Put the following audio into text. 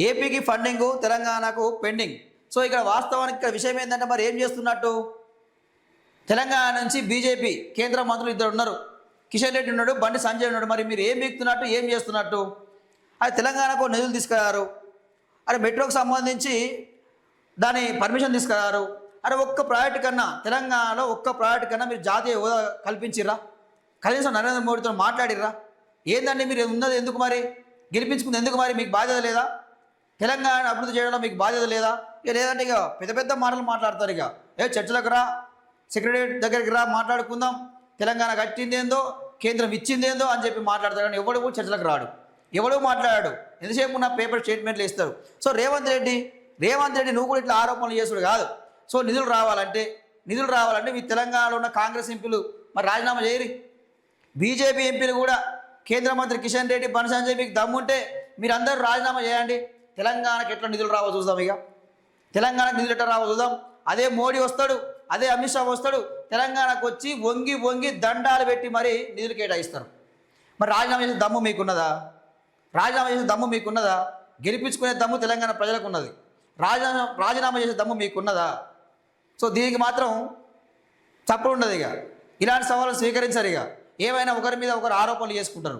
ఏపీకి ఫండింగ్, తెలంగాణకు pending. So ఇక్కడ వాస్తవానికి ఇక్కడ విషయం ఏంటంటే మరి ఏం చేస్తున్నట్టు, తెలంగాణ నుంచి బీజేపీ కేంద్ర మంత్రులు ఇద్దరు ఉన్నారు, కిషన్ రెడ్డి ఉన్నాడు, బండి సంజయ్ ఉన్నాడు. మరి మీరు ఏం బిక్తున్నట్టు, ఏం చేస్తున్నట్టు? అది తెలంగాణకు నిధులు తీసుకురారు, అరే మెట్రోకి సంబంధించి దాని పర్మిషన్ తీసుకురారు. అరే ఒక్క ప్రాజెక్టు కన్నా తెలంగాణలో ఒక్క ప్రాజెక్టు కన్నా మీరు జాతీయ హోదా కల్పించిర్రా? కనీసం నరేంద్ర మోడీతో మాట్లాడిర్రా? ఏందండి మీరు ఉన్నది ఎందుకు మరి, గెలిపించుకుంది ఎందుకు మరి? మీకు బాధ్యత లేదా? తెలంగాణ అభివృద్ధి చేయడంలో మీకు బాధ్యత లేదా? ఇక లేదంటే ఇక పెద్ద పెద్ద మాటలు మాట్లాడతారు. ఇక చర్చలకు రా, సెక్రటరియట్ దగ్గరికి రా, మాట్లాడుకుందాం, తెలంగాణ కట్టిందేందో కేంద్రం ఇచ్చిందేందో అని చెప్పి మాట్లాడతారు. కానీ ఎవడు కూడా చర్చలకు రాడు, ఎవడూ మాట్లాడాడు. ఎంతసేపు ఉన్న పేపర్ స్టేట్మెంట్లు ఇస్తారు. సో రేవంత్ రెడ్డి నువ్వు కూడా ఇట్లా ఆరోపణలు చేసుడు కాదు. సో నిధులు రావాలంటే మీ తెలంగాణలో ఉన్న కాంగ్రెస్ ఎంపీలు మరి రాజీనామా చేయరు. బీజేపీ ఎంపీలు కూడా కేంద్ర మంత్రి కిషన్ రెడ్డి, బండి సంజయ్ మీకు దమ్ముంటే మీరందరూ రాజీనామా చేయండి. తెలంగాణకు ఎట్లా నిధులు రావో చూద్దాం. ఇక తెలంగాణకు నిధులు ఎట్లా రావో చూద్దాం. అదే మోడీ వస్తాడు, అదే అమిత్ షా వస్తాడు, తెలంగాణకు వచ్చి వంగి వంగి దండాలు పెట్టి మరి నిధులు కేటాయిస్తారు. మరి రాజీనామా చేసే దమ్ము మీకున్నదా? గెలిపించుకునే దమ్ము తెలంగాణ ప్రజలకు ఉన్నది. రాజీనామా చేసే దమ్ము మీకున్నదా? సో దీనికి మాత్రం తప్పుడు ఉండదు. ఇక ఇలాంటి సవాళ్ళు స్వీకరించారు. ఇక ఏమైనా ఒకరి మీద ఒకరు ఆరోపణలు చేసుకుంటారు.